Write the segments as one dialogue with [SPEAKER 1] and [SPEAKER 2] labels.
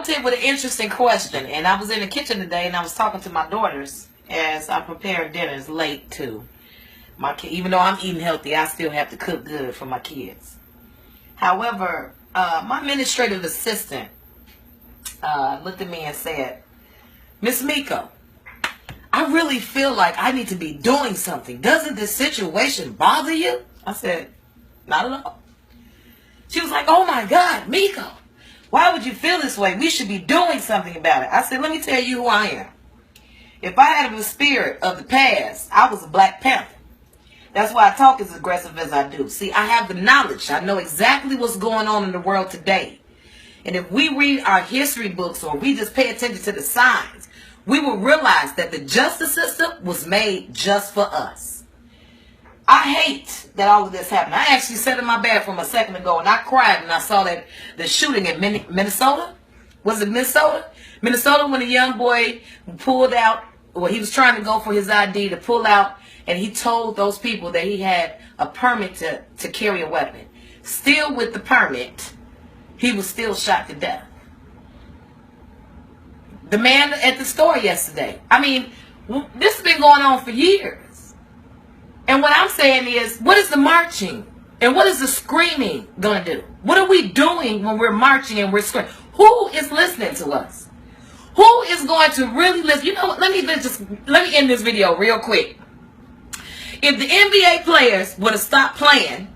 [SPEAKER 1] prompted with an interesting question, and I was in the kitchen today, and I was talking to my daughters as I prepare dinners late too. My kid, even though I'm eating healthy, I still have to cook good for my kids. However, my administrative assistant looked at me and said, "Miss Miko, I really feel like I need to be doing something. Doesn't this situation bother you?" I said, "Not at all." She was like, "Oh my God, Miko, why would you feel this way? We should be doing something about it." I said, "Let me tell you who I am. If I had the spirit of the past, I was a Black Panther. That's why I talk as aggressive as I do. See, I have the knowledge. I know exactly what's going on in the world today. And if we read our history books or we just pay attention to the signs, we will realize that the justice system was made just for us. I hate that all of this happened. I actually sat in my bathroom a second ago and I cried when I saw that the shooting in Minnesota. Was it Minnesota? Minnesota, when a young boy pulled out, well, he was trying to go for his ID to pull out, and he told those people that he had a permit to carry a weapon. Still with the permit, he was still shot to death. The man at the store yesterday. I mean, this has been going on for years. And what I'm saying is, what is the marching and what is the screaming going to do? What are we doing when we're marching and we're screaming? Who is listening to us? Who is going to really listen? You know what? Let me end this video real quick. If the NBA players would have stopped playing,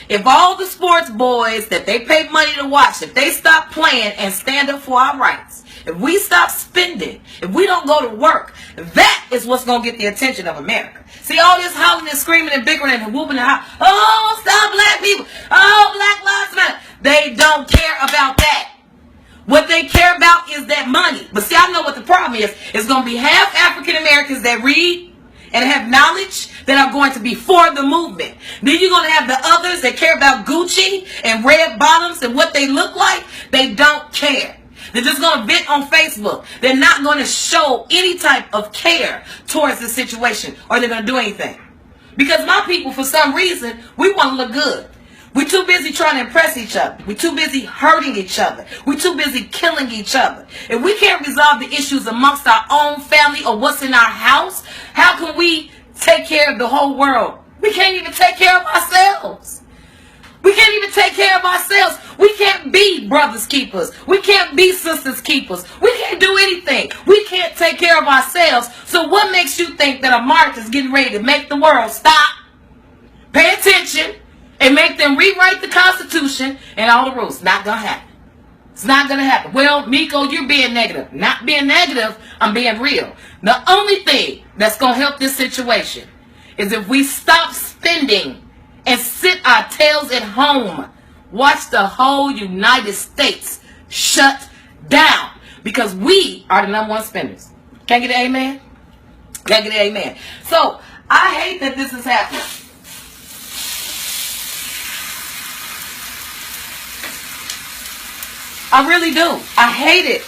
[SPEAKER 1] if all the sports boys that they pay money to watch, if they stop playing and stand up for our rights, if we stop spending, if we don't go to work, that is what's going to get the attention of America. See, all this hollering and screaming and bickering and whooping and hollering, oh, stop Black people, oh, Black Lives Matter. They don't care about that. What they care about is that money. But see, I know what the problem is. It's going to be half African Americans that read and have knowledge that are going to be for the movement. Then you're going to have the others that care about Gucci and red bottoms and what they look like. They don't care. They're just going to vent on Facebook. They're not going to show any type of care towards the situation, or they're going to do anything. Because my people, for some reason, we want to look good. We're too busy trying to impress each other. We're too busy hurting each other. We're too busy killing each other. If we can't resolve the issues amongst our own family or what's in our house, how can we take care of the whole world? We can't even take care of ourselves. We can't even take care of ourselves. We can't be brothers keepers. We can't be sisters keepers. We can't do anything. We can't take care of ourselves. So what makes you think that a march is getting ready to make the world stop, pay attention, and make them rewrite the Constitution and all the rules? Not going to happen. It's not going to happen. Well, Miko, you're being negative. Not being negative, I'm being real. The only thing that's going to help this situation is if we stop spending and sit our tails at home. Watch the whole United States shut down. Because we are the number one spenders. Can I get an amen? Can I get an amen? So, I hate that this is happening. I really do. I hate it.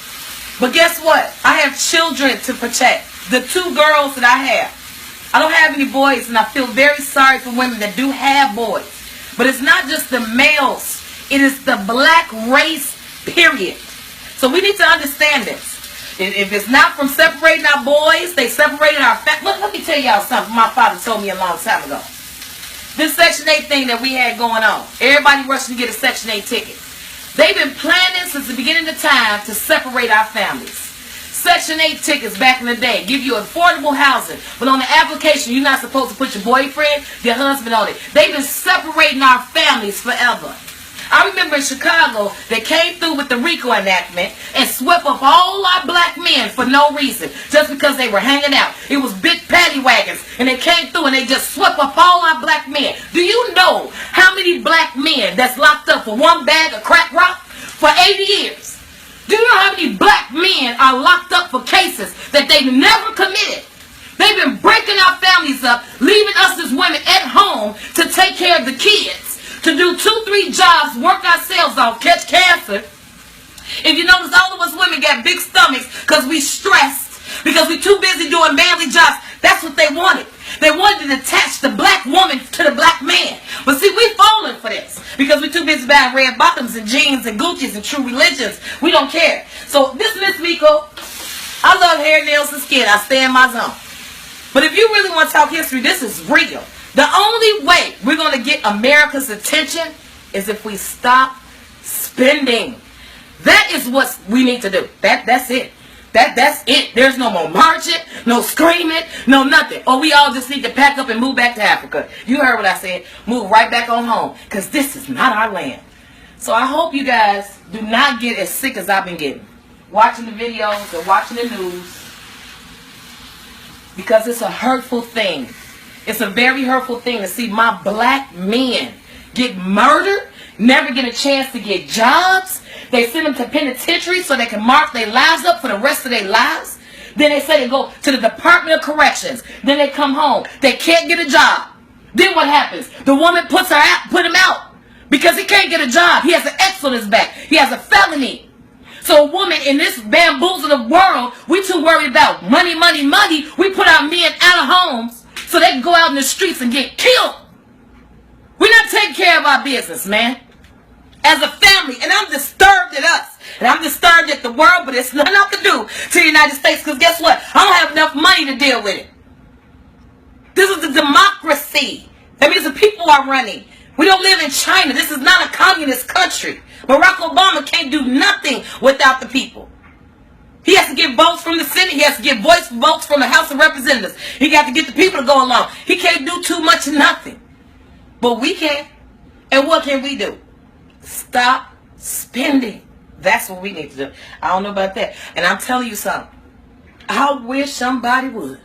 [SPEAKER 1] But guess what? I have children to protect. The two girls that I have. I don't have any boys, and I feel very sorry for women that do have boys. But it's not just the males. It is the black race, period. So we need to understand this. If it's not from separating our boys, they separated our family. Let me tell y'all something my father told me a long time ago. This Section 8 thing that we had going on. Everybody rushing to get a Section 8 ticket. They've been planning since the beginning of time to separate our families. Section 8 tickets back in the day give you affordable housing, but on the application you're not supposed to put your boyfriend, your husband on it. They've been separating our families forever. I remember in Chicago, they came through with the RICO enactment and swept up all our black men for no reason, just because they were hanging out. It was big paddy wagons, and they came through and they just swept up all our black men. Do you know how many black men that's locked up for one bag of crack rock for 80 years? Do you know how many black men are locked up for cases that they never committed? They've been breaking our families up, leaving us as women at home to take care of the kids, to do 2-3 jobs, work ourselves off, catch cancer. If you notice, all of us women got big stomachs because we stressed, because we too busy doing manly jobs. That's what they wanted. They wanted to attach the black woman to the black man. But see, we falling for this because we're too busy buying red bottoms and jeans and Gucci's and True Religions. We don't care. So this Miss Miko, I love hair, nails, and skin. I stay in my zone. But if you really want to talk history, this is real. The only way we're going to get America's attention is if we stop spending. That is what we need to do. That's it. That's it. There's no more marching, no screaming, no nothing. Or we all just need to pack up and move back to Africa. You heard what I said. Move right back on home. Because this is not our land. So I hope you guys do not get as sick as I've been getting. Watching the videos and watching the news. Because it's a hurtful thing. It's a very hurtful thing to see my black men get murdered, never get a chance to get jobs. They send them to penitentiary so they can mark their lives up for the rest of their lives. Then they say they go to the Department of Corrections. Then they come home. They can't get a job. Then what happens? The woman put him out because he can't get a job. He has an X on his back. He has a felony. So a woman in this bamboozled world, we too worried about money, money, money. We put our men out of homes so they can go out in the streets and get killed. We're not taking care of our business, man. As a family, and I'm disturbed at us, and I'm disturbed at the world, but it's nothing I can do to the United States, because guess what? I don't have enough money to deal with it. This is a democracy. That means the people are running. We don't live in China. This is not a communist country. Barack Obama can't do nothing without the people. He has to get votes from the Senate. He has to get votes from the House of Representatives. He got to get the people to go along. He can't do too much of nothing. But we can. And what can we do? Stop spending. That's what we need to do. I don't know about that. And I'm telling you something. I wish somebody would.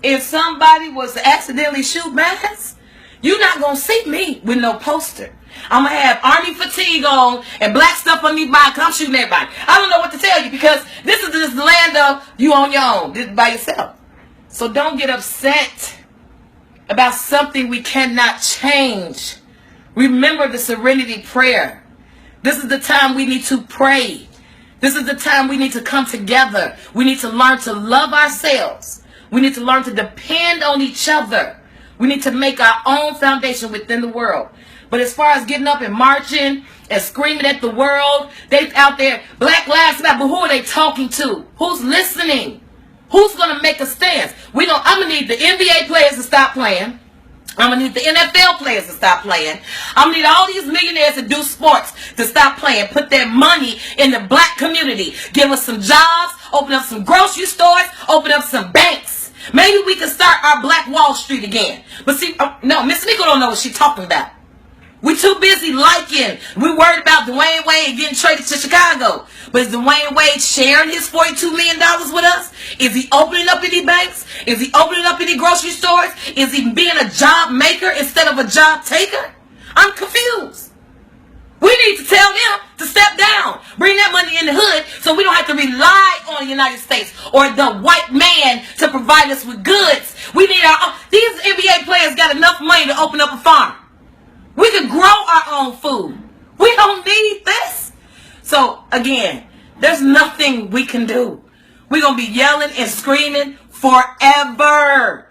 [SPEAKER 1] If somebody was to accidentally shoot mass, you're not going to see me with no poster. I'm going to have army fatigue on and black stuff on me by because I'm shooting everybody. I don't know what to tell you because this is the land of you on your own. This is by yourself. So don't get upset about something we cannot change. Remember the serenity prayer. This is the time we need to pray. This is the time we need to come together. We need to learn to love ourselves. We need to learn to depend on each other. We need to make our own foundation within the world. But as far as getting up and marching and screaming at the world, they out there, Black Lives Matter, but who are they talking to? Who's listening? Who's going to make a stance? I'm going to need the NBA players to stop playing. I'm going to need the NFL players to stop playing. I'm going to need all these millionaires that do sports to stop playing. Put their money in the black community. Give us some jobs. Open up some grocery stores. Open up some banks. Maybe we can start our Black Wall Street again. But see, no, Miss Miko don't know what she's talking about. We're too busy liking. We're worried about Dwayne Wade getting traded to Chicago. But is Dwayne Wade sharing his $42 million with us? Is he opening up any banks? Is he opening up any grocery stores? Is he being a job maker instead of a job taker? I'm confused. We need to tell them to step down. Bring that money in the hood so we don't have to rely on the United States or the white man to provide us with goods. We need these NBA players got enough money to open up a farm. We can grow our own food. We don't need this. So, again, there's nothing we can do. We're going to be yelling and screaming forever.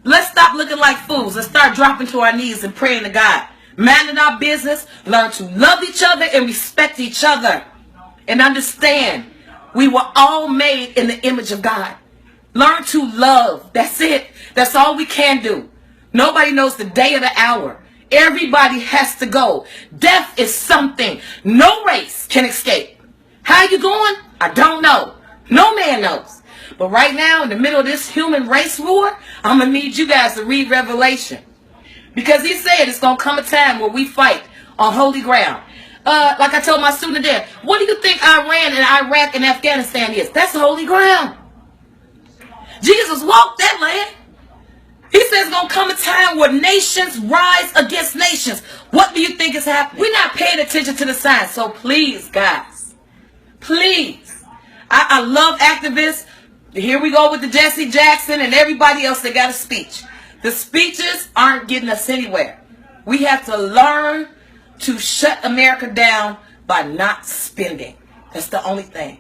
[SPEAKER 1] Let's stop looking like fools. Let's start dropping to our knees and praying to God. Minding our business. Learn to love each other and respect each other. And understand we were all made in the image of God. Learn to love. That's it. That's all we can do. Nobody knows the day or the hour. Everybody has to go. Death is something no race can escape. How you going? I don't know. No man knows. But right now, in the middle of this human race war, I'm going to need you guys to read Revelation. Because he said it's going to come a time where we fight on holy ground. Like I told my student there, what do you think Iran and Iraq and Afghanistan is? That's holy ground. Jesus walked that land. He says it's going to come a time where nations rise against nations. What do you think is happening? We're not paying attention to the signs. So please, guys, please. I love activists. Here we go with the Jesse Jackson and everybody else that got a speech. The speeches aren't getting us anywhere. We have to learn to shut America down by not spending. That's the only thing.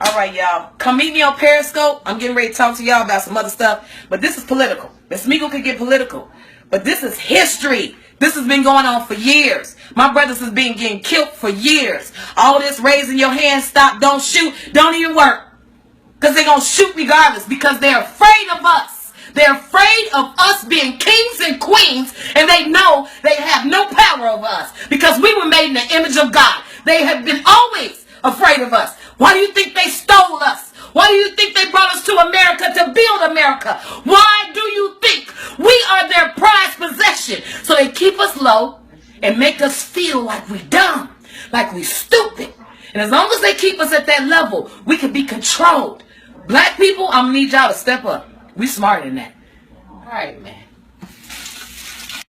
[SPEAKER 1] All right, y'all. Come meet me on Periscope. I'm getting ready to talk to y'all about some other stuff. But this is political. Miss Meagle could get political. But this is history. This has been going on for years. My brothers has been getting killed for years. All this raising your hand, stop, don't shoot, don't even work. Because they're going to shoot regardless. Because they're afraid of us. They're afraid of us being kings and queens. And they know they have no power over us. Because we were made in the image of God. They have been always afraid of us. Why do you think they stole us? Why do you think they brought us to America to build America? Why do you think we are their prized possession? So they keep us low and make us feel like we dumb, like we stupid. And as long as they keep us at that level, we can be controlled. Black people, I'm going to need y'all to step up. We smarter than that. All right, man.